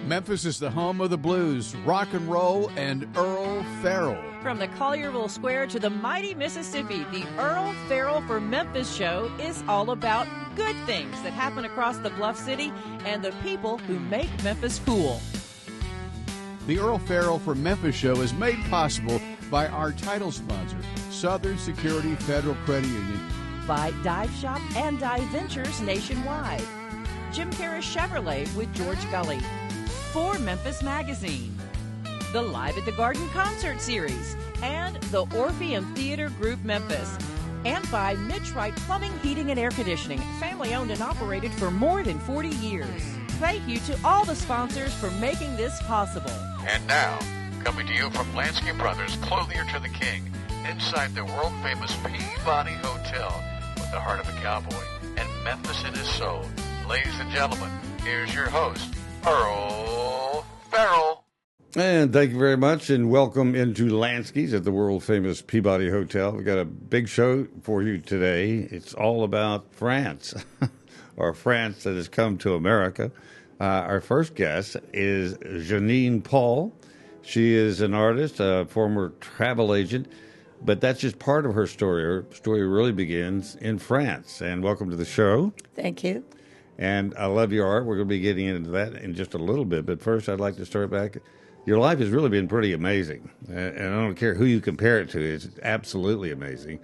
Memphis is the home of the blues, rock and roll, and Earle Farrell. From the Collierville Square to the mighty Mississippi, the Earle Farrell for Memphis show is all about good things that happen across the Bluff City and the people who make Memphis cool. The Earle Farrell for Memphis show is made possible by our title sponsor, Southern Security Federal Credit Union. By Dive Shop and Dive Ventures nationwide. Jim Harris Chevrolet with George Gully. For Memphis Magazine. The Live at the Garden Concert Series. And the Orpheum Theater Group Memphis. And by Mitch Wright Plumbing, Heating, and Air Conditioning, family owned and operated for more than 40 years. Thank you to all the sponsors for making this possible. And now, coming to you from Lansky Brothers, Clothier to the King, inside the world-famous Peabody Hotel, with the heart of a cowboy and Memphis in his soul. Ladies and gentlemen, here's your host, Earle Farrell. And thank you very much, and welcome into Lansky's at the world-famous Peabody Hotel. We've got a big show for you today. It's all about France, or France that has come to America. Our first guest is Jeannine Paul. She is an artist, a former travel agent, but that's just part of her story. Her story really begins in France. And welcome to the show. Thank you. And I love your art. We're going to be getting into that in just a little bit. But first, I'd like to start back. Your life has really been pretty amazing. And I don't care who you compare it to. It's absolutely amazing.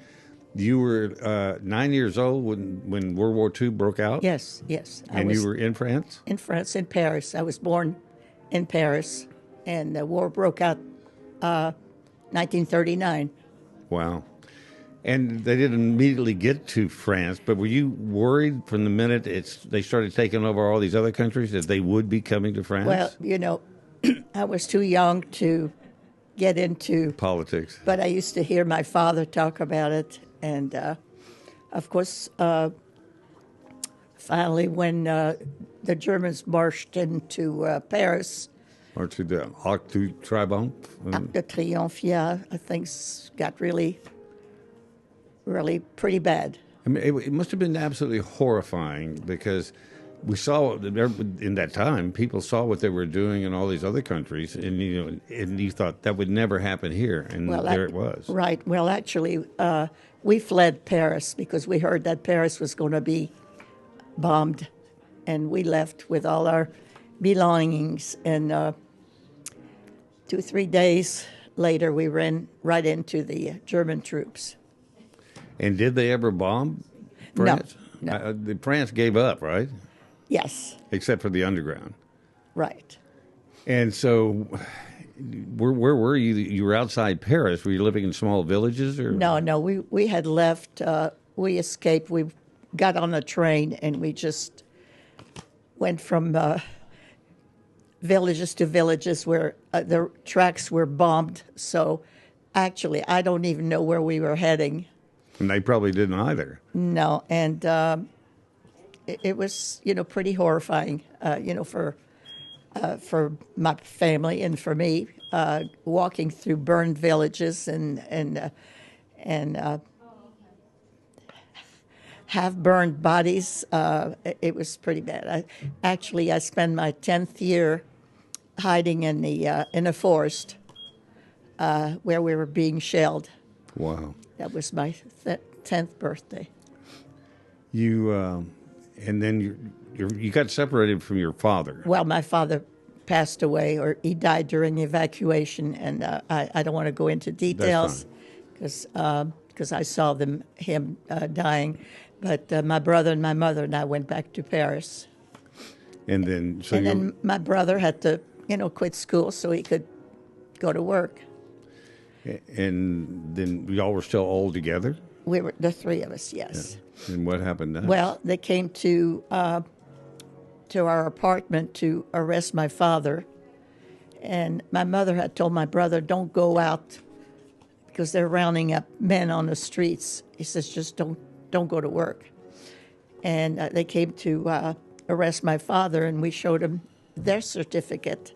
You were 9 years old when World War II broke out? Yes. And you were in France? In France, in Paris. I was born in Paris, and the war broke out 1939. Wow. And they didn't immediately get to France, but were you worried from the minute they started taking over all these other countries that they would be coming to France? Well, I was too young to get into politics. But I used to hear my father talk about it. And, of course, finally, when the Germans marched into Paris. Or to the Arc de Triomphe. Arc de Triomphe, yeah, things got really pretty bad. I mean, it must have been absolutely horrifying because we saw in that time, people saw what they were doing in all these other countries, and you thought that would never happen here, and there it was. Right. Well, actually, we fled Paris because we heard that Paris was going to be bombed, and we left with all our belongings, and 2-3 days later, we ran right into the German troops. And did they ever bomb France? No. France gave up, right? Yes. Except for the underground. Right. And so, where were you? You were outside Paris. Were you living in small villages? Or? No. We had left. We escaped. We got on a train, and we just went from villages to villages where the tracks were bombed. So, actually, I don't even know where we were heading. And they probably didn't either. No, and it was, pretty horrifying, for my family and for me, walking through burned villages and half-burned bodies. It was pretty bad. I spent my 10th year hiding in a forest where we were being shelled. Wow. That was my 10th birthday. You and then you got separated from your father. Well, my father passed away, or he died during the evacuation, and I don't want to go into details because I saw him dying. But my brother and my mother and I went back to Paris. And then, then my brother had to, quit school so he could go to work. And then y'all were still all together? We were the three of us, yes. Yeah. And what happened next? Well, they came to our apartment to arrest my father, and my mother had told my brother, "Don't go out because they're rounding up men on the streets." He says, "Just don't go to work." And they came to arrest my father, and we showed them their certificate,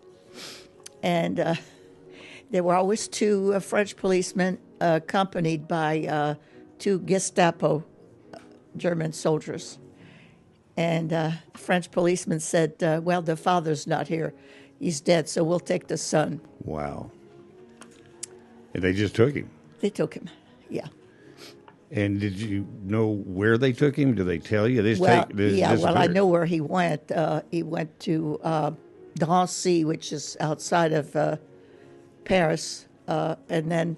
and there were always two French policemen accompanied by 2 Gestapo German soldiers. And French policeman said, well, the father's not here. he's dead, so we'll take the son. Wow. And they just took him. They took him, yeah. And did you know where they took him? Did they tell you? Well, I know where he went. He went to Drancy, which is outside of Paris, and then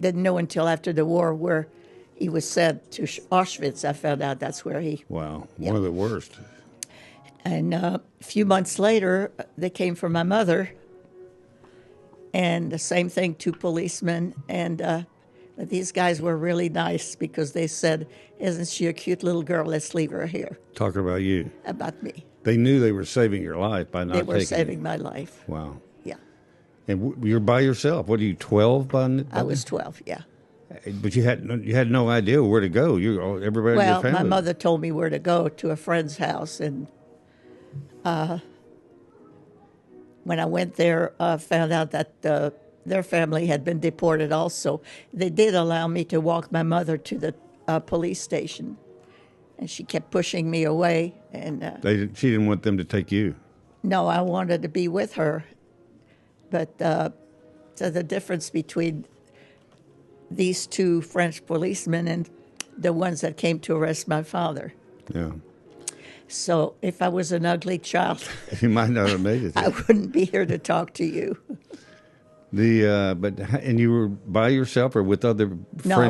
didn't know until after the war where he was sent to Auschwitz. I found out that's where he... Wow, one of the worst. And a few months later, they came for my mother, and the same thing, 2 policemen, and these guys were really nice because they said, isn't she a cute little girl? Let's leave her here. Talking about you. About me. They knew they were saving your life by not taking you. They were saving my life. Wow. Yeah. And you're by yourself. What are you, 12 by I was 12, yeah. But you had no idea where to go. Everybody in your Well, family. my mother told me where to go, to a friend's house, and when I went there, I found out that their family had been deported also. They did allow me to walk my mother to the police station, and she kept pushing me away. And she didn't want them to take you. No, I wanted to be with her. But so the difference between these 2 French policemen and the ones that came to arrest my father. Yeah. So if I was an ugly child, you might not have made it. I wouldn't be here to talk to you. And you were by yourself or with other French people? No, I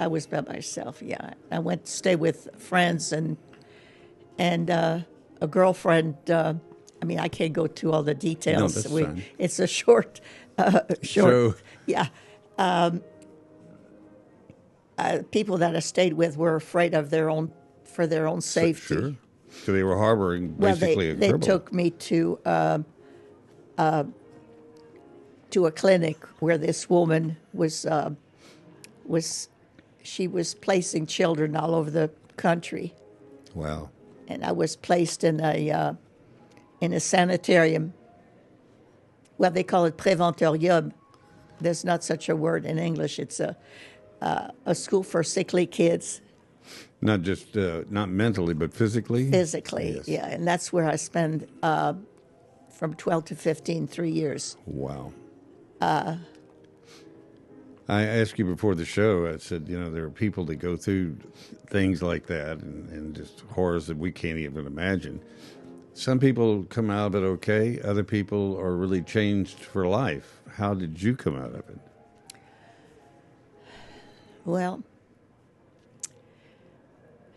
was by myself. Yeah, I went to stay with friends and a girlfriend. I can't go to all the details. No, that's fine. It's a short. Show. Yeah. People that I stayed with were afraid of for their own safety. Sure. So they were harboring basically a criminal. They took me to a clinic where this woman was placing children all over the country. Wow. And I was placed in a sanitarium. Well, they call it préventorium. There's not such a word in English. It's a school for sickly kids. Not just not mentally, but physically. Physically, yes. Yeah, and that's where I spend from 12 to 15, 3 years. Wow. I asked you before the show, I said, there are people that go through things like that and just horrors that we can't even imagine. Some people come out of it okay. Other people are really changed for life. How did you come out of it? Well,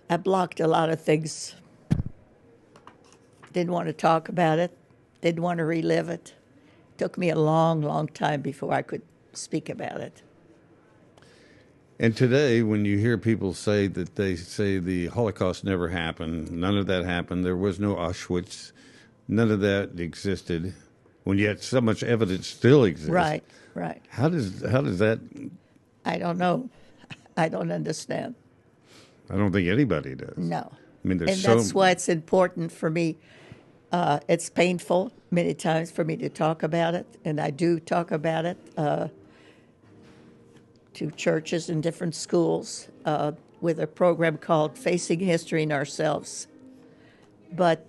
I blocked a lot of things. Didn't want to talk about it. Didn't want to relive it. Took me a long, long time before I could speak about it. And today, when you hear people say that they say the Holocaust never happened, none of that happened, there was no Auschwitz, none of that existed, when yet so much evidence still exists. Right. How does that? I don't know. I don't understand. I don't think anybody does. No. I mean, that's why it's important for me. It's painful many times for me to talk about it, and I do talk about it to churches and different schools with a program called Facing History and Ourselves. But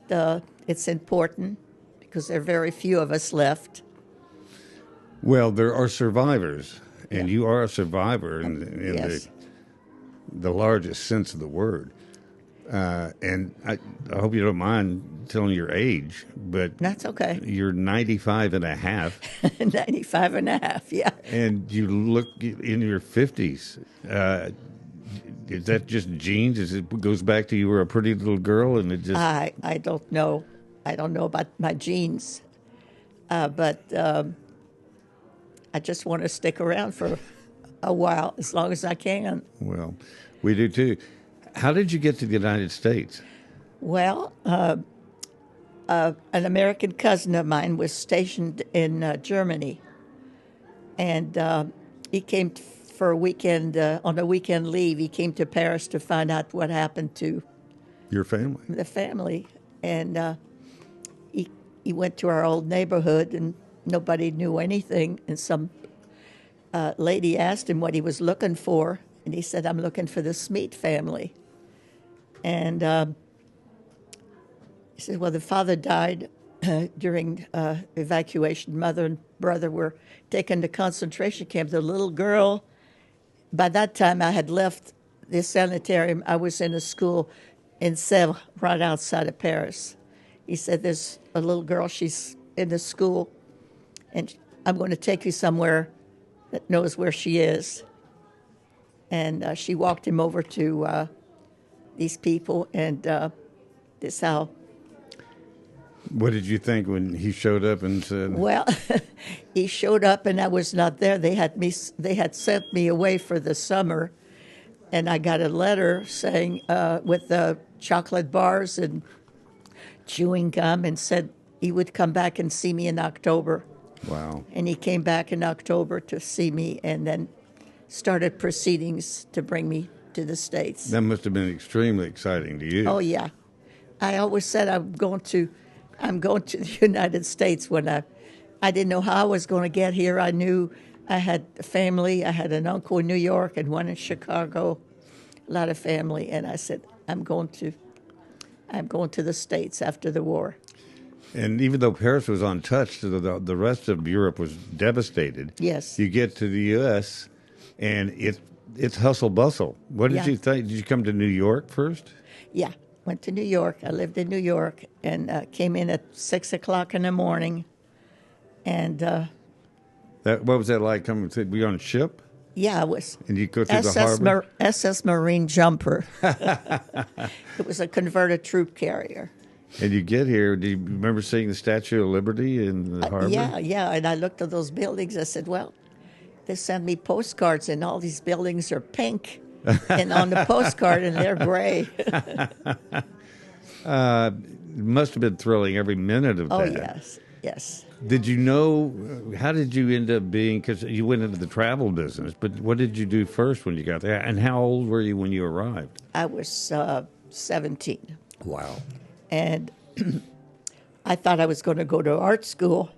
it's important because there are very few of us left. Well, there are survivors, and you are a survivor in yes. the largest sense of the word. And I hope you don't mind telling your age, but that's okay. You're 95 and a half. 95 and a half, yeah. And you look in your 50s. Is that just genes? It goes back to you were a pretty little girl, and it just. I don't know. I don't know about my genes, but I just want to stick around for a while, as long as I can. Well, we do too. How did you get to the United States? Well, an American cousin of mine was stationed in Germany, and he came for a weekend, on a weekend leave. He came to Paris to find out what happened to your family. The family, and he went to our old neighborhood, and nobody knew anything. And some lady asked him what he was looking for, and he said, "I'm looking for the Smeat family." And he said, "Well, the father died during evacuation, mother and brother were taken to concentration camp. The little girl, by that time I had left the sanitarium. I was in a school in Sèvres, right outside of Paris. He said, there's a little girl, she's in the school, and I'm going to take you somewhere that knows where she is. And she walked him over to these people, and this how. What did you think when he showed up and said? Well, he showed up, and I was not there. They had sent me away for the summer, and I got a letter saying with the chocolate bars and chewing gum, and said he would come back and see me in October. Wow. And he came back in October to see me, and then started proceedings to bring me to the States. That must have been extremely exciting to you. Oh yeah, I always said I'm going to the United States. When I didn't know how I was going to get here. I knew I had a family. I had an uncle in New York and one in Chicago, a lot of family, and I said I'm going to the States after the war. And even though Paris was untouched, the rest of Europe was devastated. Yes. You get to the U.S., and it's hustle bustle. What did you think? Did you come to New York first? Yeah, went to New York. I lived in New York and came in at 6 o'clock in the morning. And what was that like? Were you on a ship? Yeah, I was. And you go through the harbor? SS Marine Jumper. It was a converted troop carrier. And you get here, do you remember seeing the Statue of Liberty in the harbor? Yeah. And I looked at those buildings. I said, well, they send me postcards, and all these buildings are pink. And on the postcard, and they're gray. It must have been thrilling every minute of that. Oh, yes. Did you know, how did you end up being, because you went into the travel business, but what did you do first when you got there? And how old were you when you arrived? I was 17. Wow. And I thought I was going to go to art school.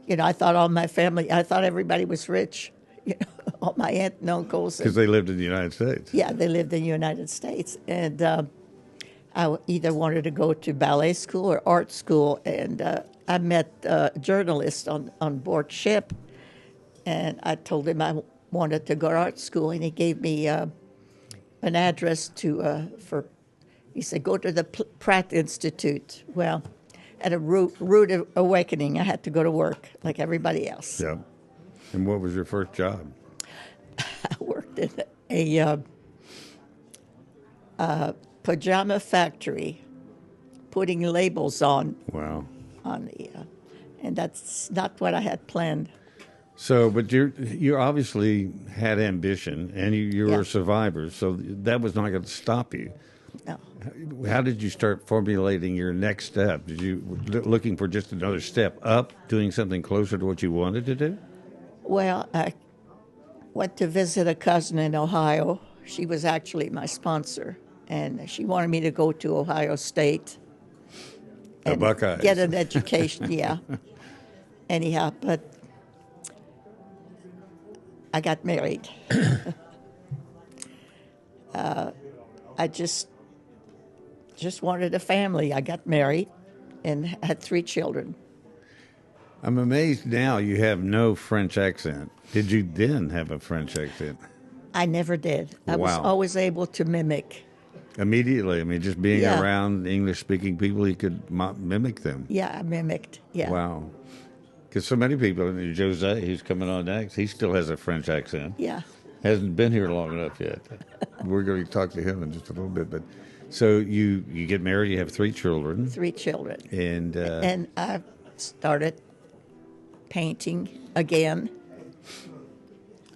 You know, I thought I thought everybody was rich. You know, all my aunt and uncles. Because they lived in the United States. Yeah, they lived in the United States. And I either wanted to go to ballet school or art school. And I met a journalist on board ship. And I told him I wanted to go to art school. And he gave me an address he said, go to the Pratt Institute. Well, at a rude awakening, I had to go to work like everybody else. Yeah. And what was your first job? I worked in a pajama factory, putting labels on. Wow. And that's not what I had planned. So, but you obviously had ambition, and you were a survivor, so that was not going to stop you. No. How did you start formulating your next step? Did you looking for just another step up, doing something closer to what you wanted to do? Well, I went to visit a cousin in Ohio. She was actually my sponsor, and she wanted me to go to Ohio State The Buckeyes. Get an education. Yeah. Anyhow, but I got married. I just wanted a family. I got married and had 3 children. I'm amazed now you have no French accent. Did you then have a French accent? I never did. I was Wow. always able to mimic. Immediately. I mean, just being around English-speaking people, you could mimic them. Yeah, I mimicked. Yeah. Wow. Because so many people, Jose, who's coming on next, he still has a French accent. Yeah. Hasn't been here long enough yet. We're going to talk to him in just a little bit. But so you get married, you have 3 children. 3 children. And I started painting again.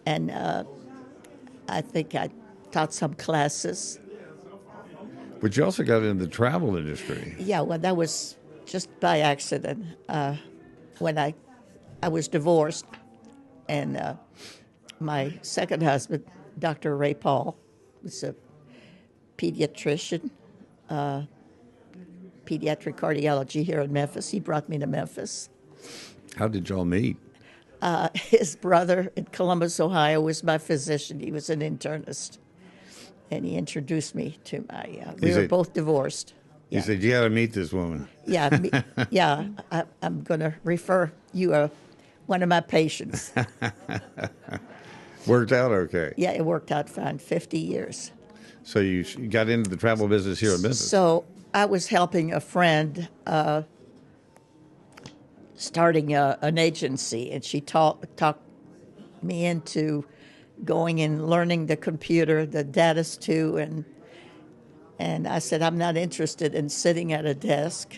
And I think I taught some classes. But you also got into the travel industry. Yeah, well, that was just by accident. When I was divorced, and my second husband, Dr. Ray Paul, was a pediatrician, pediatric cardiology here in Memphis. He brought me to Memphis. How did y'all meet? His brother in Columbus, Ohio, was my physician. He was an internist. And he introduced me to we were both divorced. You said, you got to meet this woman. Yeah, I'm going to refer you one of my patients. Worked out okay. Yeah, it worked out fine, 50 years. So you got into the travel business here in Memphis. So I was helping a friend starting an agency, and she talked me into going and learning the computer, the data stew, and I said, I'm not interested in sitting at a desk.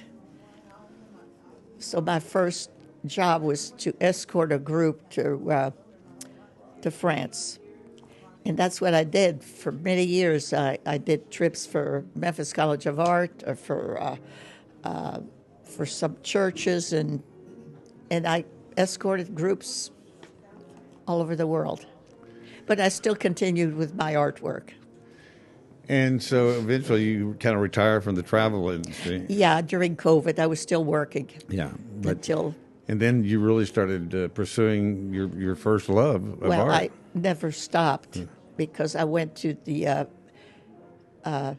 So my first job was to escort a group to France. And that's what I did for many years. I did trips for Memphis College of Art, or for some churches, and I escorted groups all over the world. But I still continued with my artwork. And so eventually you kind of retired from the travel industry. Yeah, during COVID, I was still working. Yeah. And then you really started pursuing your first love of art. Well, I never stopped because I went to the, I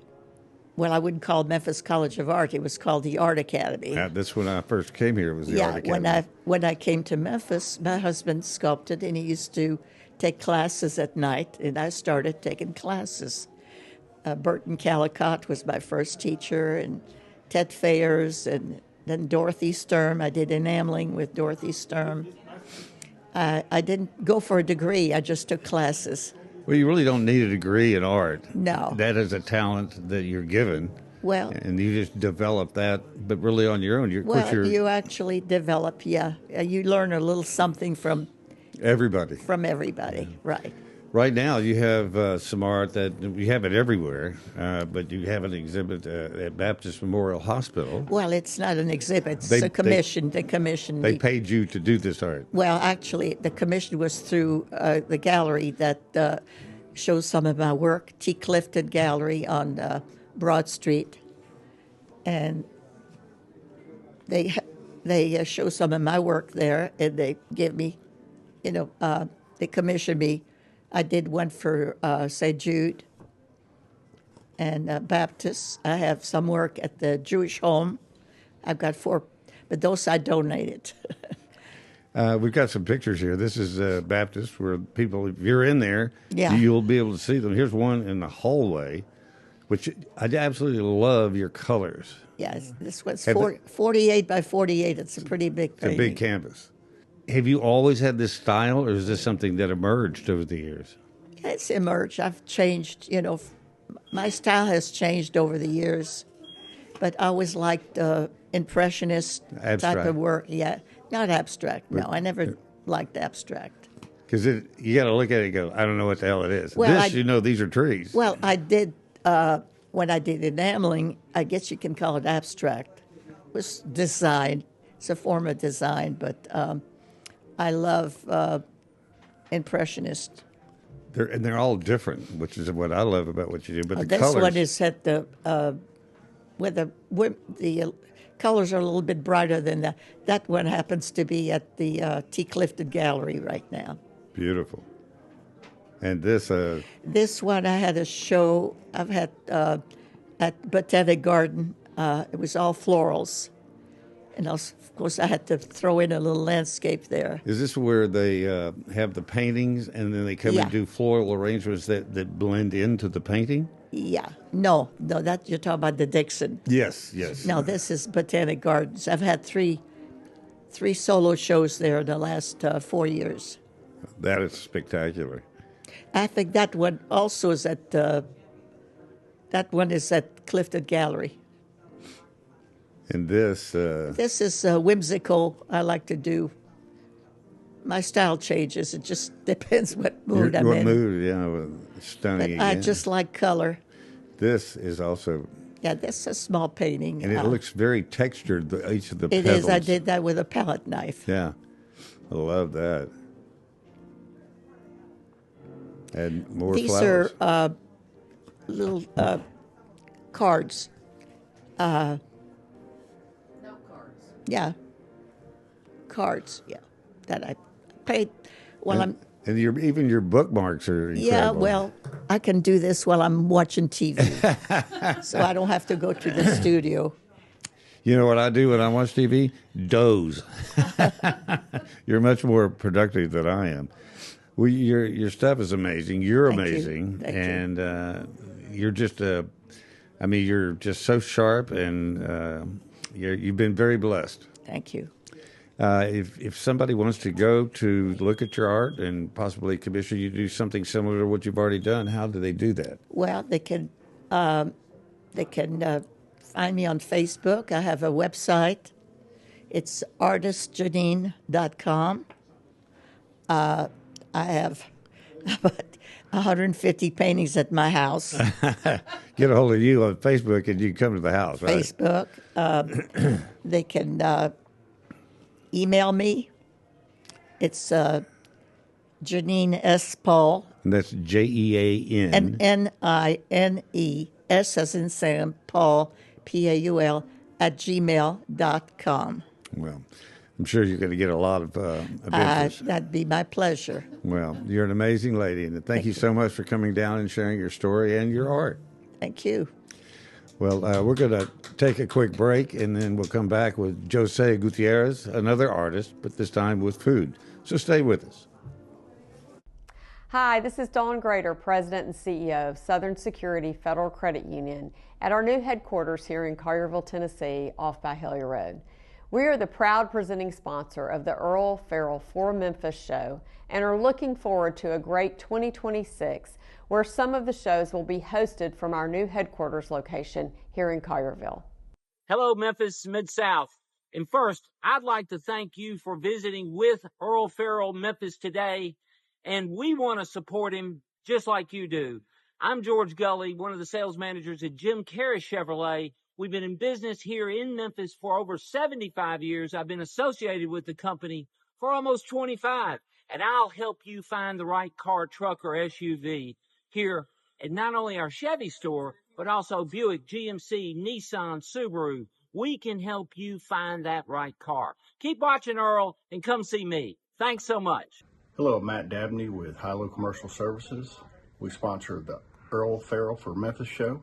wouldn't call it Memphis College of Art. It was called the Art Academy. That's when I first came here, was the Art Academy. When I came to Memphis, my husband sculpted, and he used to take classes at night, and I started taking classes. Burton Callicott was my first teacher, and Ted Fayers, and then Dorothy Sturm. I did enameling with Dorothy Sturm. I didn't go for a degree. I just took classes. Well, you really don't need a degree in art. No. That is a talent that you're given. Well, and you just develop that, but really on your own. You actually develop, you learn a little something from everybody. Right. Right now, you have some art that you have it everywhere, but you have an exhibit at Baptist Memorial Hospital. Well, it's not an exhibit; it's a commission. They commissioned me. They paid you to do this art. Well, actually, the commission was through the gallery that shows some of my work, T. Clifton Gallery on Broad Street, and they show some of my work there, and they give me, they commissioned me. I did one for St. Jude and Baptist. I have some work at the Jewish Home. I've got 4, but those I donated. We've got some pictures here. This is Baptist, where people, if you're in there, you'll be able to see them. Here's one in the hallway, which I absolutely love your colors. Yes, this was 48 by 48. It's a pretty big painting. It's a big canvas. Have you always had this style, or is this something that emerged over the years? It's emerged. I've changed, my style has changed over the years, but I always liked impressionist type of work. Yeah, not abstract. No, I never liked abstract. Because you got to look at it and go, I don't know what the hell it is. Well, these are trees. Well, I did, when I did enameling, I guess you can call it abstract. It was design. It's a form of design, but I love impressionist. They're all different, which is what I love about what you do. But the this colors. One is at the where the colors are a little bit brighter than that. That one happens to be at the T. Clifton Gallery right now. Beautiful. And this one I had a show. I've had at Botanic Garden. It was all florals. And of course, I had to throw in a little landscape there. Is this where they have the paintings and then they come and do floral arrangements that blend into the painting? Yeah. No, that you're talking about the Dixon. Yes. No, this is Botanic Gardens. I've had three solo shows there in the last 4 years. That is spectacular. I think that one also is at Clifton Gallery. And this is whimsical. I like to do. My style changes. It just depends what mood I'm in. What mood, stunning. But I just like color. This is also. Yeah, this is a small painting. And it looks very textured, each of the petals. It is. I did that with a palette knife. Yeah. I love that. And more These flowers. Are little cards. Yeah, cards. Yeah, that I paid. Well, and even your bookmarks are incredible. Yeah, well, I can do this while I'm watching TV, so I don't have to go to the studio. You know what I do when I watch TV? Doze. You're much more productive than I am. Well, your stuff is amazing. You're amazing, Thank and you're just you're just so sharp, and you've been very blessed. Thank you. If somebody wants to go to look at your art and possibly commission you to do something similar to what you've already done, how do they do that? Well, they can find me on Facebook. I have a website. It's artistjeannine.com. I have about 150 paintings at my house. Get a hold of you on Facebook and you can come to the house, right? Facebook. They can email me. It's Jeannine S. Paul. And that's Jeanne. And Nine, S as in Sam, Paul, Paul, @gmail.com. Well, I'm sure you're going to get a lot of business. That'd be my pleasure. Well, you're an amazing lady, and thank you so much for coming down and sharing your story and your art. Thank you. Well, we're going to take a quick break, and then we'll come back with Jose Gutierrez, another artist, but this time with food. So stay with us. Hi, this is Dawn Grader, President and CEO of Southern Security Federal Credit Union at our new headquarters here in Collierville, Tennessee, off by Hellier Road. We are the proud presenting sponsor of the Earle Farrell for Memphis show and are looking forward to a great 2026 where some of the shows will be hosted from our new headquarters location here in Collierville. Hello, Memphis, Mid-South. And first, I'd like to thank you for visiting with Earle Farrell Memphis today. And we want to support him just like you do. I'm George Gully, one of the sales managers at Jim Carrey Chevrolet. We've been in business here in Memphis for over 75 years. I've been associated with the company for almost 25. And I'll help you find the right car, truck, or SUV here at not only our Chevy store, but also Buick, GMC, Nissan, Subaru. We can help you find that right car. Keep watching Earl and come see me. Thanks so much. Hello, Matt Dabney with Hilo Commercial Services. We sponsor the Earle Farrell for Memphis show.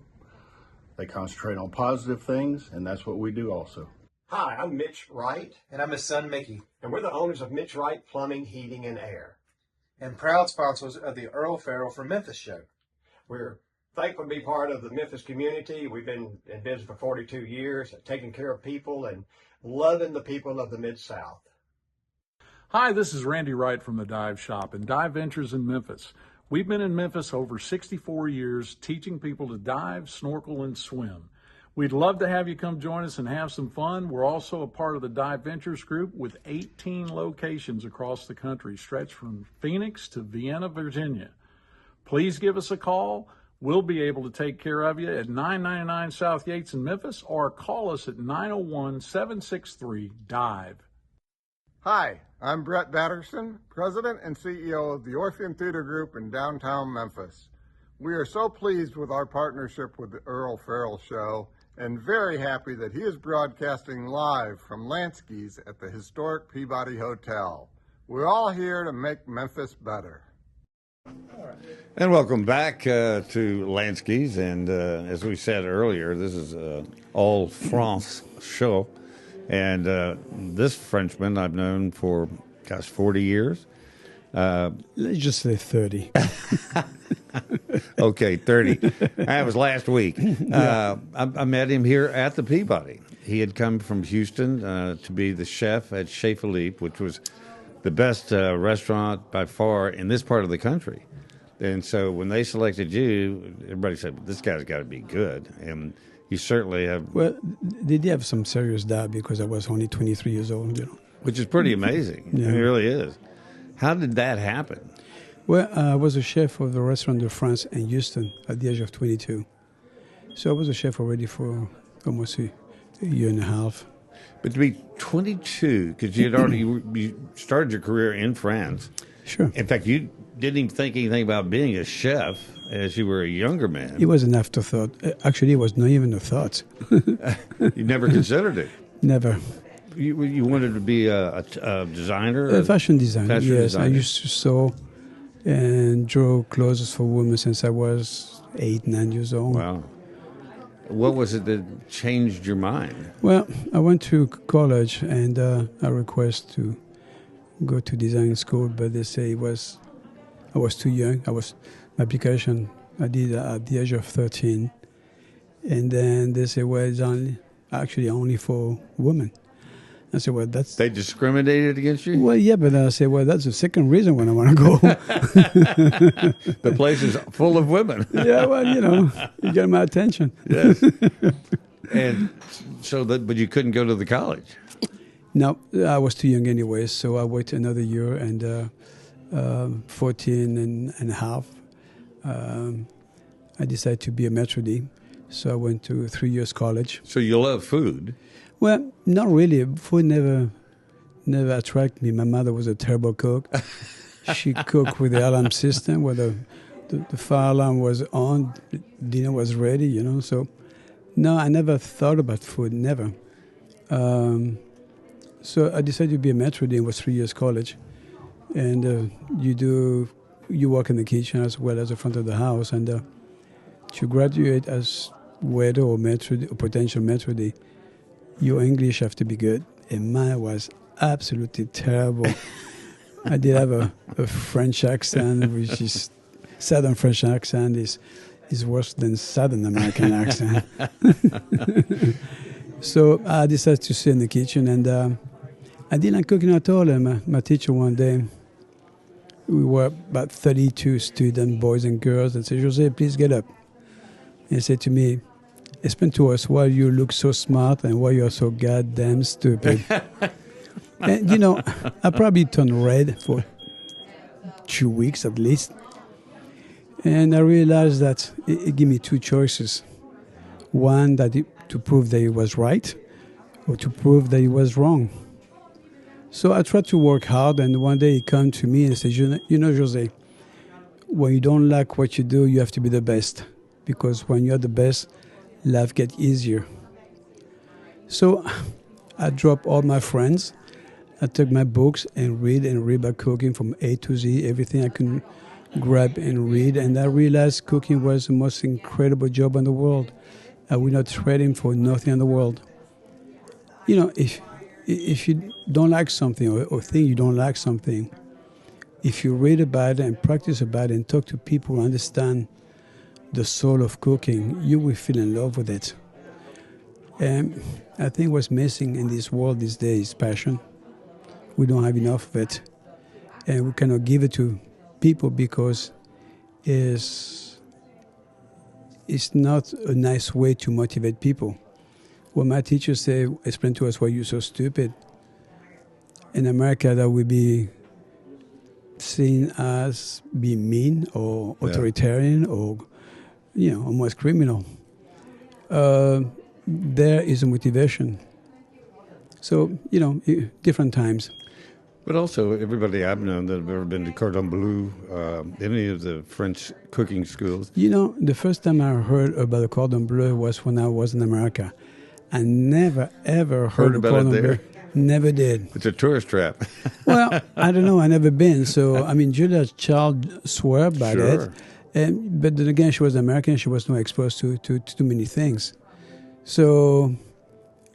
They concentrate on positive things, and that's what we do also. Hi, I'm Mitch Wright. And I'm his son, Mickey. And we're the owners of Mitch Wright Plumbing, Heating, and Air. And proud sponsors of the Earle Farrell for Memphis show. We're thankful to be part of the Memphis community. We've been in business for 42 years, taking care of people and loving the people of the Mid-South. Hi, this is Randy Wright from the Dive Shop and Dive Ventures in Memphis. We've been in Memphis over 64 years teaching people to dive, snorkel, and swim. We'd love to have you come join us and have some fun. We're also a part of the Dive Ventures group with 18 locations across the country, stretched from Phoenix to Vienna, Virginia. Please give us a call. We'll be able to take care of you at 999 South Yates in Memphis, or call us at 901-763-DIVE. Hi, I'm Brett Batterson, President and CEO of the Orpheum Theater Group in downtown Memphis. We are so pleased with our partnership with the Earle Farrell Show and very happy that he is broadcasting live from Lansky's at the historic Peabody Hotel. We're all here to make Memphis better. And welcome back to Lansky's. And as we said earlier, this is all France show. And this Frenchman I've known for, 40 years. Let's just say 30. Okay, 30. That was last week. I met him here at the Peabody. He had come from Houston to be the chef at Chez Philippe, which was the best restaurant by far in this part of the country. And so when they selected you, everybody said, well, this guy's got to be good. And you certainly have. Well, they did have some serious doubt because I was only 23 years old, Which is pretty amazing. Yeah. It really is. How did that happen? Well, I was a chef of the Restaurant de France in Houston at the age of 22. So I was a chef already for almost a year and a half. But to be 22, because you had already you started your career in France. Sure. In fact, you didn't even think anything about being a chef as you were a younger man. It was an afterthought. Actually, it was not even a thought. You never considered it? Never. You wanted to be a designer? A fashion designer, fashion yes. designer. I used to sew and drew clothes for women since I was 8, 9 years old. Wow. What was it that changed your mind? Well, I went to college and I request to go to design school, but they say I was too young. My application I did at the age of 13, and then they say, well, it's only for women. I said, well, that's... They discriminated against you? Well, yeah, but I said, well, that's the second reason when I want to go. The place is full of women. Yeah, well, you got my attention. Yes. And so, but you couldn't go to the college? No, I was too young anyway, so I waited another year, and 14 and a half, I decided to be a maitre d'. So I went to 3 years college. So you love food? Well, not really. Food never attracted me. My mother was a terrible cook. She cooked with the alarm system, where the fire alarm was on, dinner was ready, So, no, I never thought about food, never. So I decided to be a maitre d'. It was 3 years college. And you work in the kitchen as well as the front of the house. And to graduate as waiter or maitre d', or potential maitre d', your English have to be good, and mine was absolutely terrible. I did have a French accent, which is Southern French accent is worse than Southern American accent. So I decided to stay in the kitchen, and I didn't cook at all. And my teacher one day, we were about 32 students, boys and girls, and said, Jose, please get up. And he said to me, explain to us why you look so smart and why you're so goddamn stupid. And, I probably turned red for 2 weeks at least. And I realized that it gave me two choices. One, to prove that he was right, or to prove that he was wrong. So I tried to work hard, and one day he came to me and said, Jose, when you don't like what you do, you have to be the best. Because when you're the best, life gets easier. So I dropped all my friends. I took my books and read about cooking from A to Z, everything I can grab and read. And I realized cooking was the most incredible job in the world. I will not trade him for nothing in the world. If you don't like something or think you don't like something, if you read about it and practice about it and talk to people who understand the soul of cooking, you will fall in love with it. And I think what's missing in this world these days is passion. We don't have enough of it. And we cannot give it to people because it's not a nice way to motivate people. When my teachers say, explain to us why you're so stupid, in America that would be seen as being mean or authoritarian or, almost criminal. There is a motivation. So, different times. But also, everybody I've known that have ever been to Cordon Bleu, any of the French cooking schools. The first time I heard about the Cordon Bleu was when I was in America. I never, ever heard of about it there? Bleu. Never did. It's a tourist trap. Well, I don't know. I never been. So, Julia Child swore by Sure. that. But then again, she was American. She was not exposed to too many things. So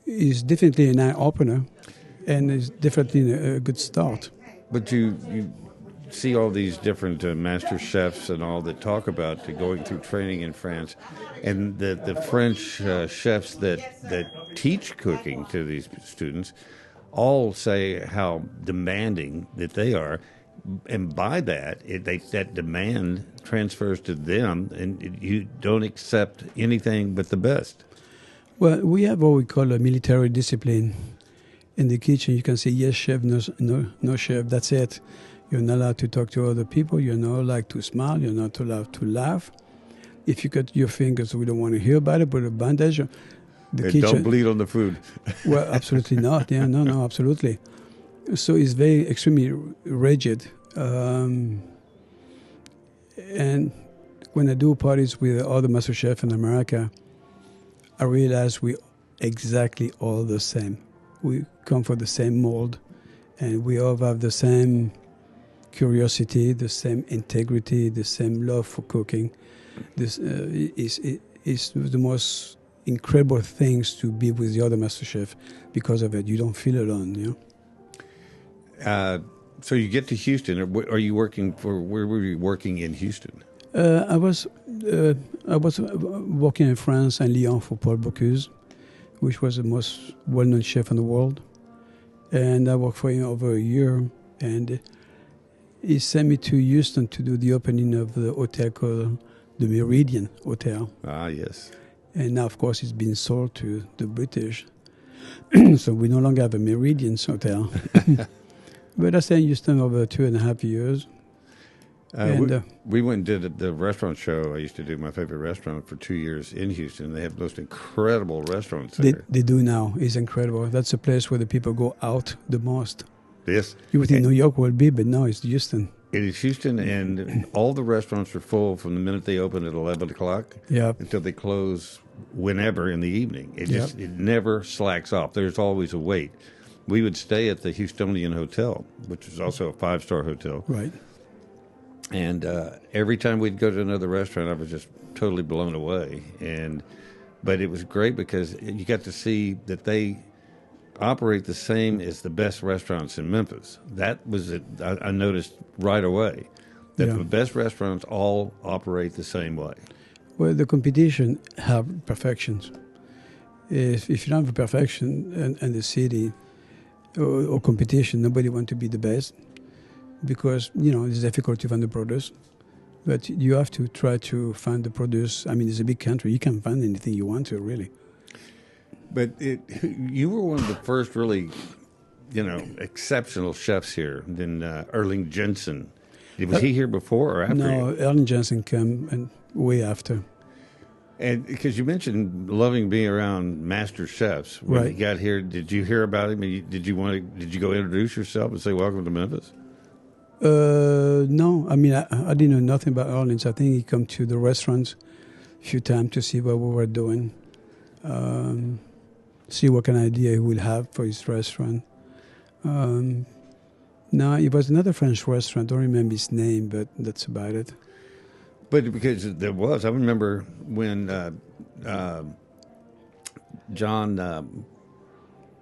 it's definitely an eye-opener. And it's definitely a good start. But you see all these different master chefs and all that talk about going through training in France, and the French chefs that teach cooking to these students all say how demanding that they are, and by that that demand transfers to them, and you don't accept anything but the best. Well, we have what we call a military discipline. In the kitchen, you can say, yes, chef, no, chef, that's it. You're not allowed to talk to other people. You're not allowed to smile. You're not allowed to laugh. If you cut your fingers, we don't want to hear about it, but a bandage, kitchen. Don't bleed on the food. Well, absolutely not. Yeah, no, absolutely. So it's very, extremely rigid. And when I do parties with other MasterChef in America, I realize we exactly all the same. We come from the same mold, and we all have the same curiosity, the same integrity, the same love for cooking. This is the most incredible things to be with the other MasterChef because of it. You don't feel alone, you know. So you get to Houston. Are you working for? Where were you working in Houston? I was working in France and Lyon for Paul Bocuse, which was the most well-known chef in the world, and I worked for him over a year. And he sent me to Houston to do the opening of the hotel called the Meridian Hotel. Ah, yes. And now, of course, it's been sold to the British, so we no longer have a Meridian Hotel. But I stayed in Houston over 2.5 years. We went and did the restaurant show. I used to do my favorite restaurant for 2 years in Houston. They have those incredible restaurants there. They do now. It's incredible. That's a place where the people go out the most. Yes. You would think New York would be, but no, it's Houston. It is Houston, and all the restaurants are full from the minute they open at 11 o'clock until they close whenever in the evening. It never slacks off. There's always a wait. We would stay at the Houstonian Hotel, which is also a 5-star hotel. Right. And every time we'd go to another restaurant, I was just totally blown away. But it was great because you got to see that they operate the same as the best restaurants in Memphis. That was it. I noticed right away that the best restaurants all operate the same way. Well, the competition have perfections. If you don't have perfection in the city or competition, nobody wants to be the best because, you know, it's difficult to find the produce. But you have to try to find the produce. I mean, it's a big country. You can find anything you want to, really. But you were one of the first really, exceptional chefs here. Then Erling Jensen. Was he here before or after? No, Erling Jensen came way after. And because you mentioned loving being around master chefs when you got here, did you hear about him? Did you go introduce yourself and say welcome to Memphis? No, I mean I didn't know nothing about Erling. I think he come to the restaurants a few times to see what we were doing, see what kind of idea he will have for his restaurant. No, it was another French restaurant. I don't remember his name, but that's about it. But because there was, I remember when John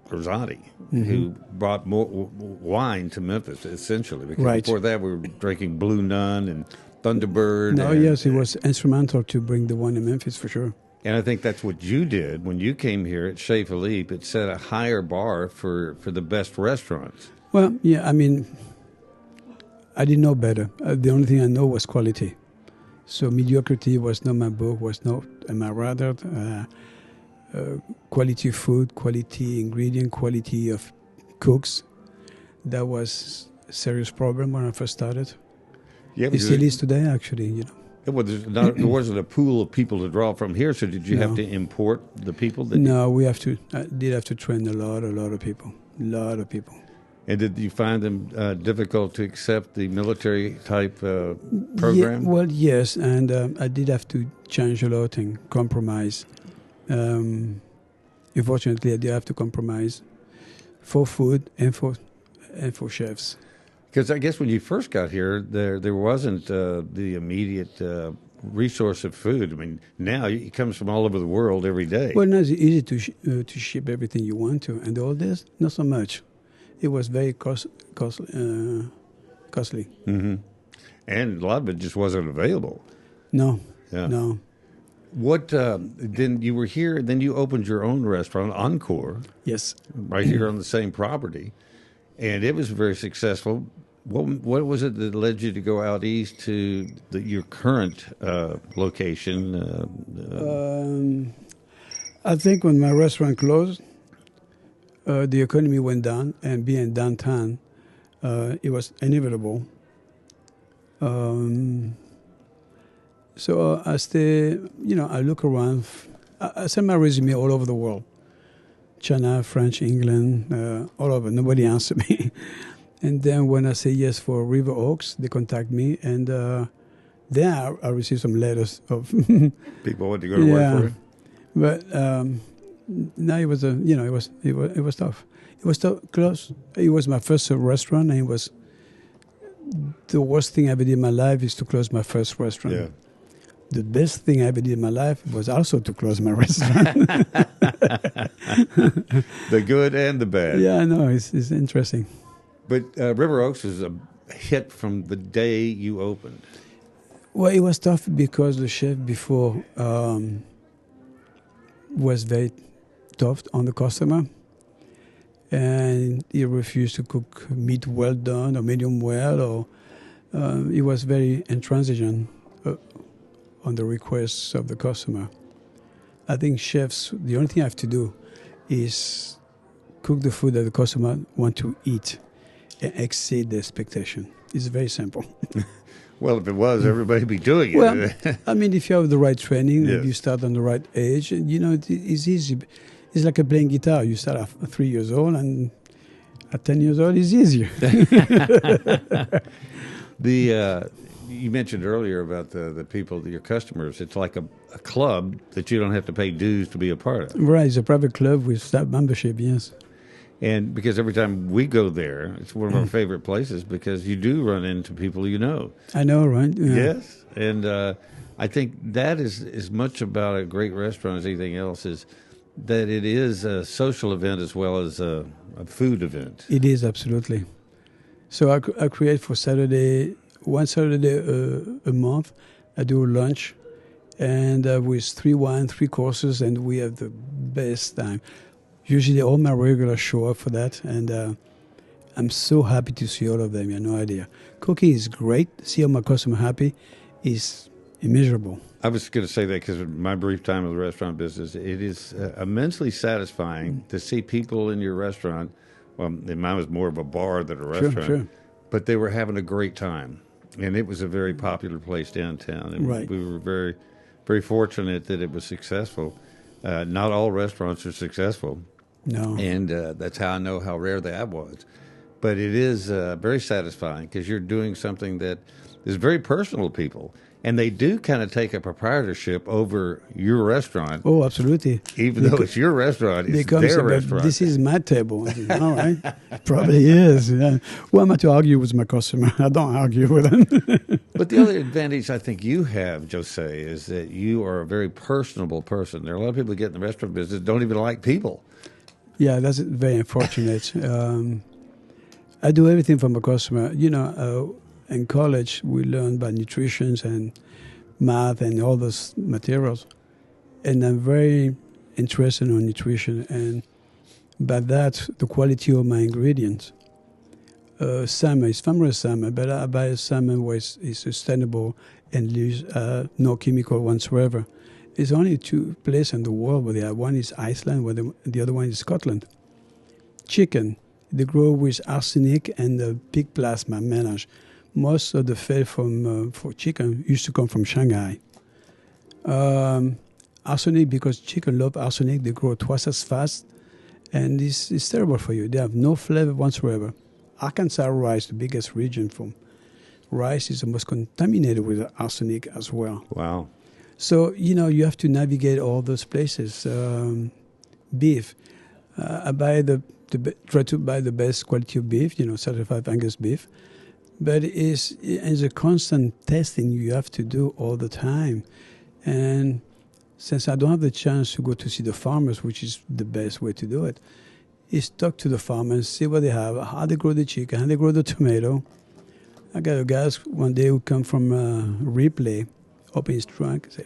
Rosati, who brought more wine to Memphis, essentially. Because before that, we were drinking Blue Nun and Thunderbird. No, yes, he was instrumental to bring the wine to Memphis, for sure. And I think that's what you did when you came here at Chez Philippe. It set a higher bar for the best restaurants. Well, yeah, I mean, I didn't know better. The only thing I know was quality. So mediocrity was not my book, was not my radar. Quality food, quality ingredient, quality of cooks. That was a serious problem when I first started. Yeah, it still is today, actually, you know. Well, there wasn't a pool of people to draw from here, so did you have to import the people? No, we have to. I did have to train a lot of people. And did you find them difficult to accept the military-type program? Yeah, well, yes, and I did have to change a lot and compromise. Unfortunately, I did have to compromise for food and for chefs. Because I guess when you first got here, there wasn't the immediate resource of food. I mean, now it comes from all over the world every day. Well, now it's easy to ship everything you want to, and all this, not so much. It was very costly. Mm-hmm. And a lot of it just wasn't available. No. What, then you were here, then you opened your own restaurant, Encore. Yes. Right here on the same property. And it was very successful. What was it that led you to go out east to your current location? I think when my restaurant closed, the economy went down, and being downtown, it was inevitable. So I stay, I look around. I send my resume all over the world. China, French, England, all over. Nobody answered me. And then when I say yes for River Oaks, they contact me, and then I receive some letters of people want to go to work for you. But now it was it was tough. It was close. It was my first restaurant, and it was the worst thing I ever did in my life is to close my first restaurant. Yeah. The best thing I ever did in my life was also to close my restaurant. The good and the bad. Yeah, I know. It's interesting. But River Oaks was a hit from the day you opened. Well, it was tough because the chef before was very tough on the customer. And he refused to cook meat well done or medium well, or he was very intransigent on the requests of the customer. I think chefs, the only thing I have to do is cook the food that the customer want to eat and exceed the expectation. It's very simple. Well, if it was, everybody would be doing it. Well, I mean, if you have the right training, Yes. if you start on the right age, and it's easy. It's like playing guitar. You start at 3 years old, and at 10 years old, it's easier. You mentioned earlier about the people, your customers. It's like a club that you don't have to pay dues to be a part of. Right, it's a private club with staff membership, yes. And because every time we go there, it's one of our favorite places because you do run into people you know. I know, right? Yeah. Yes. And I think that is as much about a great restaurant as anything else, is that it is a social event as well as a food event. It is, absolutely. So I create for Saturday, one Saturday a month, I do a lunch, and with 3 wine, 3 courses, and we have the best time. Usually all my regulars show up for that, and I'm so happy to see all of them. You have no idea. Cooking is great. See all my customers happy is immeasurable. I was going to say that because in my brief time in the restaurant business, it is immensely satisfying to see people in your restaurant. Well, mine was more of a bar than a restaurant. Sure. But they were having a great time. And it was a very popular place downtown. And Right. we were very, very fortunate that it was successful. Not all restaurants are successful. No. And that's how I know how rare that was. But it is very satisfying because you're doing something that is very personal to people. And they do kind of take a proprietorship over your restaurant. Oh, absolutely. Even though it's your restaurant, it's their restaurant. This is my table. I said, all right. Probably is. Yeah. Who am I to argue with my customer? I don't argue with them. But the other advantage I think you have, Jose, is that you are a very personable person. There are a lot of people who get in the restaurant business that don't even like people. Yeah, that's very unfortunate. I do everything for my customer. In college, we learned about nutrition and math and all those materials. And I'm very interested in nutrition. And by that, the quality of my ingredients. Salmon is famous salmon, but I buy a salmon where it's sustainable and leaves no chemical whatsoever. There's only 2 places in the world where they are. One is Iceland, where the other one is Scotland. Chicken, they grow with arsenic and the pig plasma melange. Most of the fat for chicken used to come from Shanghai. Arsenic, because chicken love arsenic, they grow twice as fast, and it's terrible for you. They have no flavor whatsoever. Arkansas rice, the biggest region for rice, is the most contaminated with arsenic as well. Wow. So, you have to navigate all those places. Beef. I try to buy the best quality of beef, certified Angus beef. But it's a constant testing you have to do all the time. And since I don't have the chance to go to see the farmers, which is the best way to do it, is talk to the farmers, see what they have, how they grow the chicken, how they grow the tomato. I got a guy one day who come from Ripley, open his trunk, say,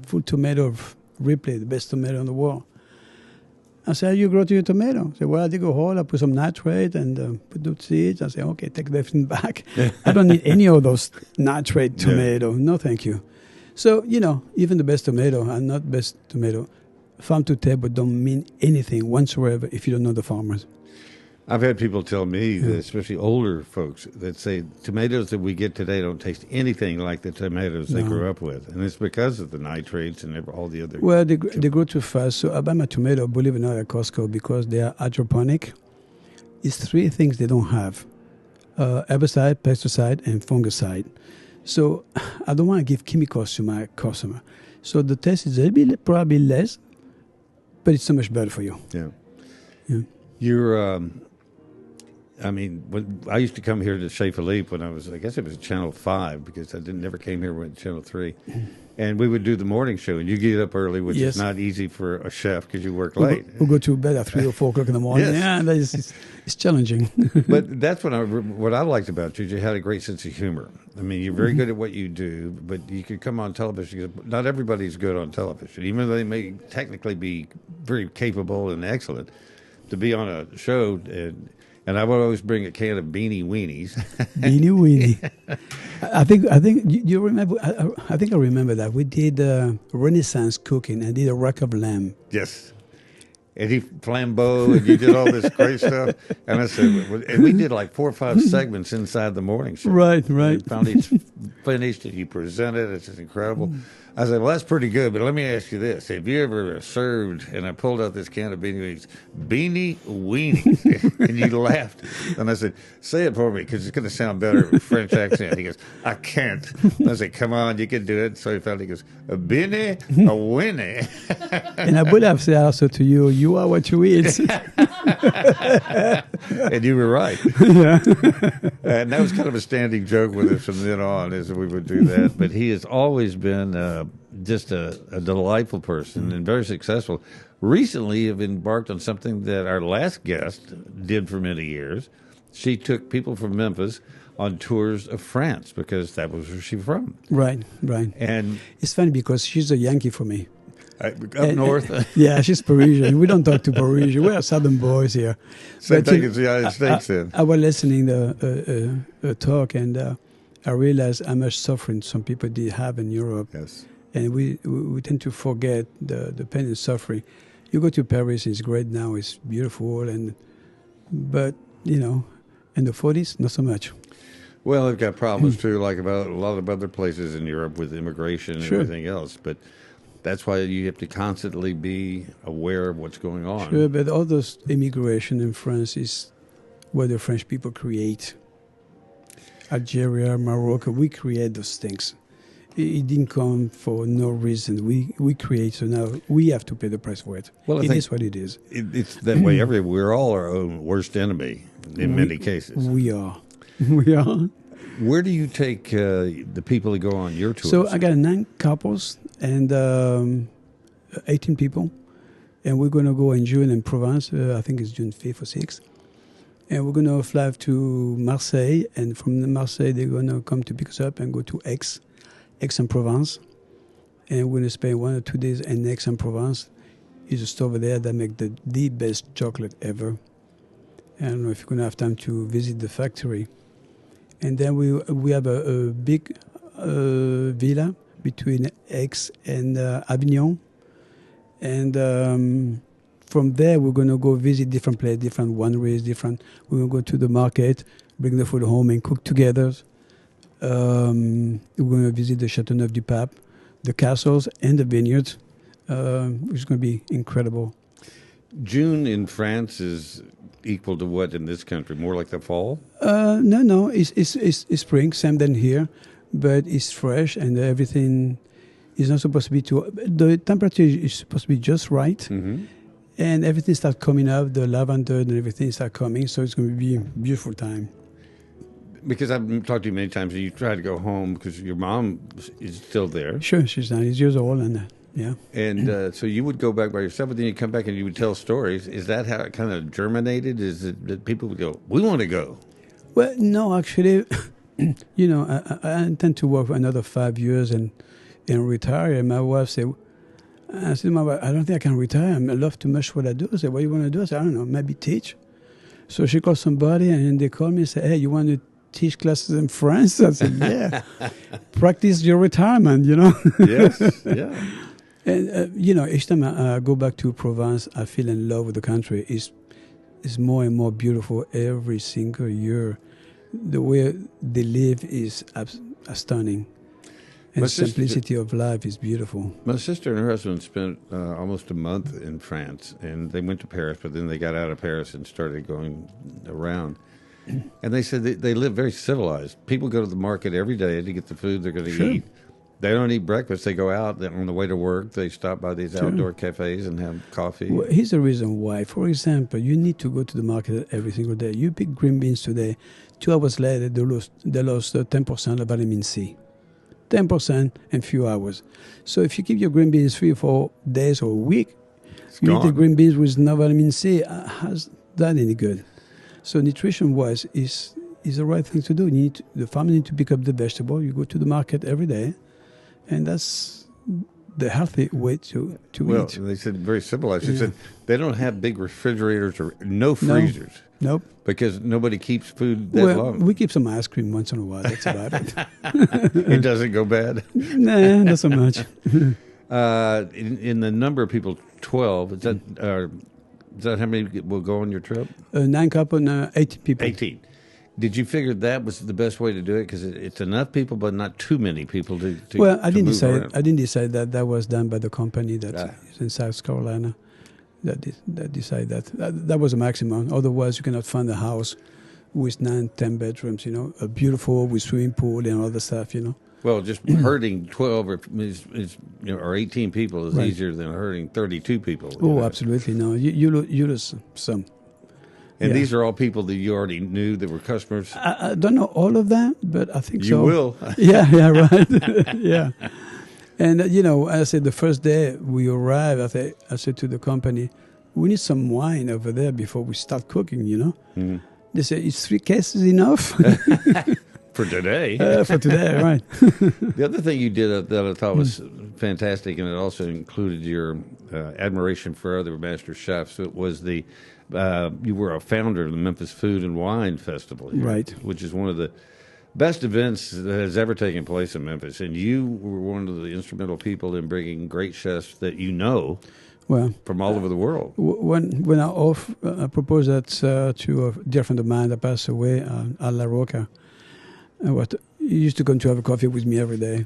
full tomato of Ripley, the best tomato in the world. I said, how you grow to your tomato? I said, well, I dig a hole, I put some nitrate and put the seeds. I said, okay, take everything back. I don't need any of those nitrate tomato. Yeah. No, thank you. So, even the best tomato and not best tomato, farm to table don't mean anything whatsoever if you don't know the farmers. I've had people tell me, that, especially older folks, that say tomatoes that we get today don't taste anything like the tomatoes they grew up with. And it's because of the nitrates and all the other... Well, they grow too fast. So I buy my tomato, believe it or not, at Costco because they are hydroponic. It's 3 things they don't have. Herbicide, pesticide, and fungicide. So I don't want to give chemicals to my customer. So the taste is a bit, probably less, but it's so much better for you. Yeah. Yeah. You're... I mean, when I used to come here to Chez Philippe when I guess it was Channel 5 because I never came here when Channel 3. And we would do the morning show, and you get up early, which is not easy for a chef because you work late. We go to bed at 3 or 4 o'clock in the morning. Yes. Yeah, it's challenging. But that's what I liked about you. You had a great sense of humor. I mean, you're very good at what you do, but you could come on television. Not everybody's good on television, even though they may technically be very capable and excellent. To be on a show, and I would always bring a can of Beanie Weenies. Beanie Weenie. I think you remember. I think I remember that we did Renaissance cooking and did a rack of lamb. Yes. And he flambeau, and you did all this great stuff. And I said, and we did like 4 or 5 segments inside the morning show. Right. And finally, it's finished, and you presented. It's just incredible. I said, well, that's pretty good, but let me ask you this. Have you ever served, and I pulled out this can of Beanie Weenies, and you laughed. And I said, say it for me, because it's going to sound better with French accent. He goes, I can't. And I said, come on, you can do it. So he finally goes, a Beanie, a Winnie. And I would have said also to you, you are what you eat. And you were right. Yeah. And that was kind of a standing joke with us from then on, as we would do that. But he has always been just a delightful person and very successful. Recently, have embarked on something that our last guest did for many years. She took people from Memphis on tours of France because that was where she's from. Right. And it's funny because she's a Yankee for me. Up north? Yeah, she's Parisian. We don't talk to Parisian. We are Southern boys here. Same thing as the United States then. I was listening to a talk, and I realized how much suffering some people did have in Europe. Yes. And we tend to forget the pain and suffering. You go to Paris, it's great now, it's beautiful, but, you know, in the 40s, not so much. Well, they've got problems, too, like about a lot of other places in Europe with immigration and everything else. But that's why you have to constantly be aware of what's going on. Sure, but all those immigration in France is what the French people create. Algeria, Morocco, we create those things. It didn't come for no reason. We create, so now we have to pay the price for it. Well, it is what it is. It's that way everywhere. We're all our own worst enemy in many cases. We are. We are. Where do you take the people that go on your tours? So I got 9 couples and 18 people. And we're going to go in June in Provence. I think it's June 5th or 6th. And we're going to fly to Marseille. And from Marseille, they're going to come to pick us up and go to Aix-en-Provence. And we're going to spend 1 or 2 days in Aix-en-Provence. There's a store over there that makes the best chocolate ever. I don't know if you're going to have time to visit the factory. And then we have a big villa between Aix and Avignon. And from there, we're going to go visit different places, different wineries, we're going to go to the market, bring the food home and cook together. We're going to visit the Châteauneuf-du-Pape, the castles and the vineyards, which is going to be incredible. June in France is equal to what in this country? More like the fall? No. It's spring, same than here, but it's fresh and everything is not supposed to be too. The temperature is supposed to be just right, and everything starts coming up. The lavender and everything starts coming, so it's going to be a beautiful time. Because I've talked to you many times, and you try to go home because your mom is still there. Sure, she's 90 years old, and yeah. And so you would go back by yourself, but then you come back and you would tell stories. Is that how it kind of germinated? Is it that people would go, we want to go? Well, no, actually, you know, I intend to work for another 5 years and retire. And my wife said, I said, my wife, I don't think I can retire. I love too much what I do. I said, what do you want to do? I said, I don't know, maybe teach. So she called somebody, and they called me and said, hey, you want to teach classes in France? I said, yeah. Practice your retirement, you know. Yes, yeah. And, you know, each time I go back to Provence, I feel in love with the country. It's more and more beautiful every single year. The way they live is stunning. And the simplicity of life is beautiful. My sister and her husband spent almost a month in France, and they went to Paris, but then they got out of Paris and started going around. And they said they live very civilized. People go to the market every day to get the food they're going to eat. They don't eat breakfast. They go out on the way to work. They stop by these outdoor cafes and have coffee. Well, here's the reason why. For example, you need to go to the market every single day. You pick green beans today. 2 hours later, they lost 10% of vitamin C. 10% in few hours. So if you keep your green beans 3 or 4 days or a week, you eat the green beans with no vitamin C. How's that any good? So nutrition-wise is the right thing to do. The family need to pick up the vegetable. You go to the market every day. And that's the healthy way to eat. Well, they said very simple. They said they don't have big refrigerators or no freezers. Nope. Because nobody keeps food that long. We keep some ice cream once in a while. That's about it. It doesn't go bad? Nah, not so much. In the number of people, 12, is that how many will go on your trip? 9 couple, 18 people. 18. Did you figure that was the best way to do it? Because it's enough people, but not too many people to Well, I didn't move decide. around. I didn't decide that. That was done by the company that is in South Carolina. That decided that. That was a maximum. Otherwise, you cannot find a house with 9, 10 bedrooms. A beautiful with swimming pool and all the stuff. Well, just herding 12 or 18 people is easier than herding 32 people. Oh, absolutely. No, you lose some. And these are all people that you already knew that were customers? I don't know all of them, but I think so. You will. Yeah, right. Yeah. And, I said the first day we arrived, I said to the company, we need some wine over there before we start cooking, Mm-hmm. They said, is 3 cases enough? For today. For today, right. The other thing you did that I thought was fantastic, and it also included your admiration for other master chefs, it was you were a founder of the Memphis Food and Wine Festival here, right? Which is one of the best events that has ever taken place in Memphis. And you were one of the instrumental people in bringing great chefs that from all over the world. When I proposed that to a dear friend of mine that passed away, Al La Roca, he used to come to have a coffee with me every day.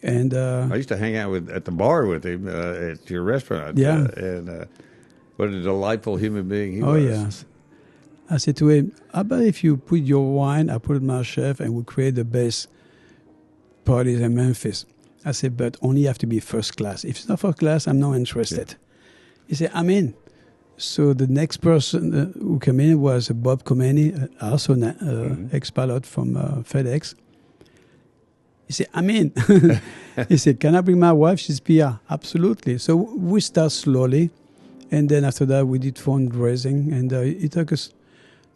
And I used to hang out at the bar with him at your restaurant. Yeah. What a delightful human being he was. Oh, yes. I said to him, how about if you put your wine, I put MasterChef, and we create the best parties in Memphis. I said, but only have to be first class. If it's not first class, I'm not interested. Yeah. He said, I'm in. So the next person who came in was Bob Khomeini, also an ex-pilot from FedEx. He said, I'm in. He said, can I bring my wife? She's PR. Absolutely. So we start slowly. And then after that, we did fundraising. And it took us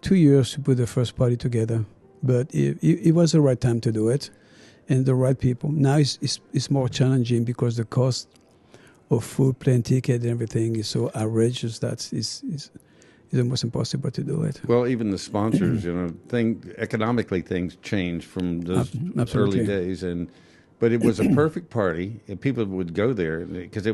2 years to put the first party together. But it was the right time to do it and the right people. Now it's more challenging because the cost of food, plane ticket, and everything is so outrageous that it's almost impossible to do it. Well, even the sponsors, economically things changed from those early days, but it was a perfect party, and people would go there because you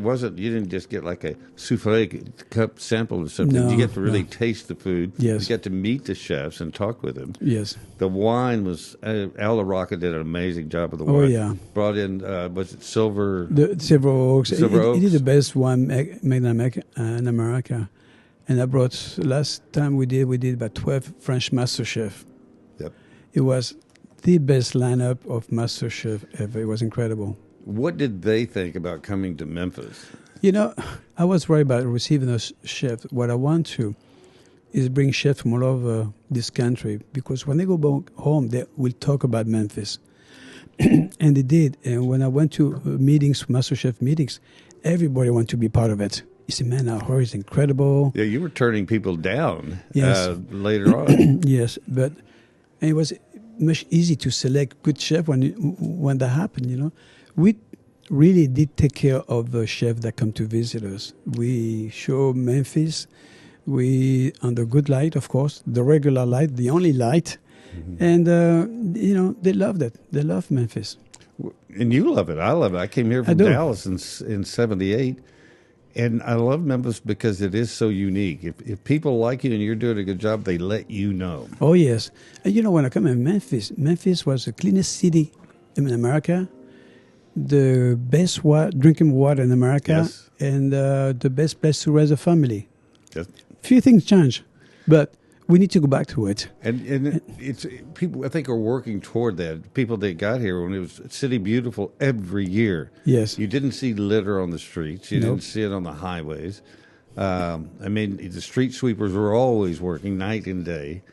didn't just get like a souffle cup sample of something. No, you get to really taste the food. Yes. You get to meet the chefs and talk with them. Yes. The wine was, Al La Roca did an amazing job of the wine. Oh, yeah. Brought in, was it Silver? The Silver Oaks. Silver Oaks. It is the best wine made in America. And I brought, last time we did about 12 French MasterChef. Yep. It was the best lineup of MasterChef ever. It was incredible. What did they think about coming to Memphis? I was worried about receiving a chef. What I want to is bring chefs from all over this country because when they go back home, they will talk about Memphis. And they did. And when I went to meetings, MasterChef meetings, everybody wanted to be part of it. You see, man, our horror is incredible. Yeah, you were turning people down later on. Yes, but it was much easy to select good chef when that happened, We really did take care of the chef that come to visit us. We show Memphis, on the good light, of course, the regular light, the only light. Mm-hmm. And, they loved it. They love Memphis. And you love it. I love it. I came here from Dallas in 78. And I love Memphis because it is so unique. If people like you and you're doing a good job, they let you know. Oh, yes. And when I come in Memphis was the cleanest city in America, the best drinking water in America, and the best place to raise a family. Yes. Few things change, but we need to go back to it. And it's people, I think, are working toward that. People that got here when it was City Beautiful every year. Yes. You didn't see litter on the streets. You Nope. didn't see it on the highways. I mean, the street sweepers were always working night and day.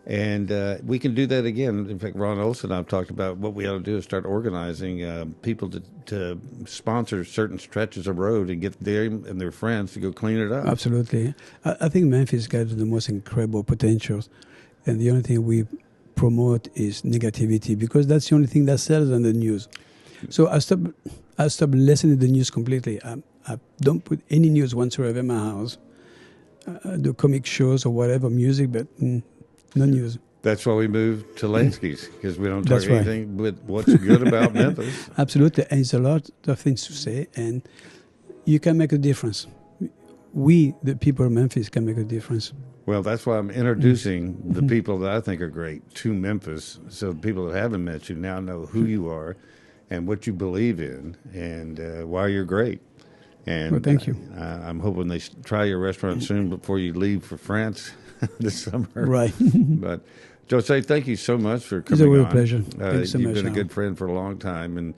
And we can do that again. In fact, Ron Olson and I have talked about what we ought to do is start organizing people to sponsor certain stretches of road and get them and their friends to go clean it up. Absolutely. I think Memphis got the most incredible potentials. And the only thing we promote is negativity because that's the only thing that sells on the news. So I stopped listening to the news completely. I don't put any news whatsoever in my house. The comic shows or whatever, music, but no news. That's why we moved to Lansky's, because we don't talk That's right. anything but what's good about Memphis. Absolutely. And it's a lot of things to say, and you can make a difference. We, the people of Memphis, can make a difference. Well, that's why I'm introducing the people that I think are great to Memphis, so people that haven't met you now know who you are and what you believe in and why you're great. And well, thank you. I'm hoping they try your restaurant soon before you leave for France this summer. Right. But Jose, thank you so much for coming It's a real on. pleasure. Thank you so you've much, been a Al. good friend for a long time, and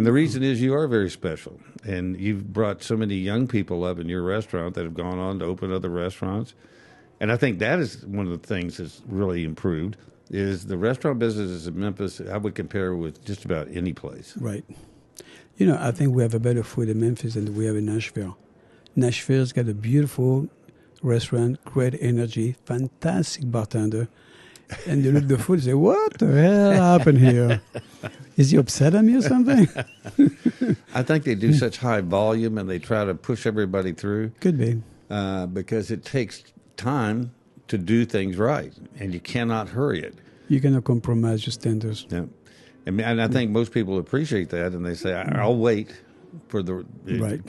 the reason is you are very special, and you've brought so many young people up in your restaurant that have gone on to open other restaurants, and I think that is one of the things that's really improved. Is the restaurant business in Memphis? I would compare with just about any place. Right. You know, I think we have a better food in Memphis than we have in Nashville. Nashville's got a beautiful restaurant, great energy, fantastic bartender. And they look at the food and say, what the hell happened here? Is he upset at me or something? I think they do such high volume and they try to push everybody through. Could be. Because it takes time to do things right, and you cannot hurry it. You cannot compromise your standards. Yeah. And I think most people appreciate that, and they say, I'll wait for the... Right.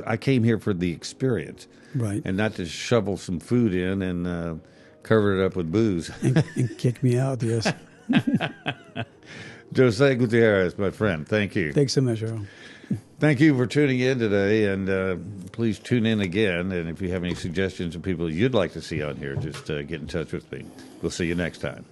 I came here for the experience. Right. And not to shovel some food in and cover it up with booze. And kick me out, yes. Jose Gutierrez, my friend, thank you. Thanks so much, Earl. Thank you for tuning in today, and please tune in again. And if you have any suggestions of people you'd like to see on here, just get in touch with me. We'll see you next time.